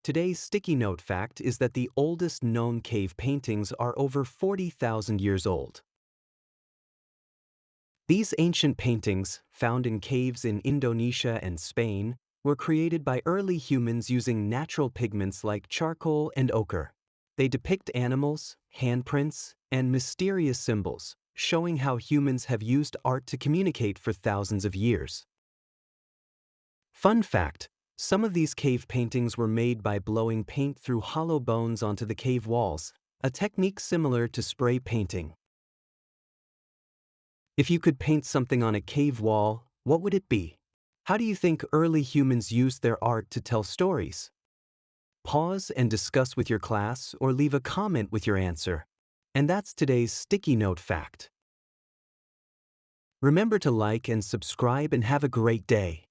Today's sticky note fact is that the oldest known cave paintings are over 40,000 years old. These ancient paintings, found in caves in Indonesia and Spain, were created by early humans using natural pigments like charcoal and ochre. They depict animals, handprints, and mysterious symbols, showing how humans have used art to communicate for thousands of years. Fun fact: some of these cave paintings were made by blowing paint through hollow bones onto the cave walls, a technique similar to spray painting. If you could paint something on a cave wall, what would it be? How do you think early humans used their art to tell stories? Pause and discuss with your class or leave a comment with your answer. And that's today's sticky note fact. Remember to like and subscribe and have a great day.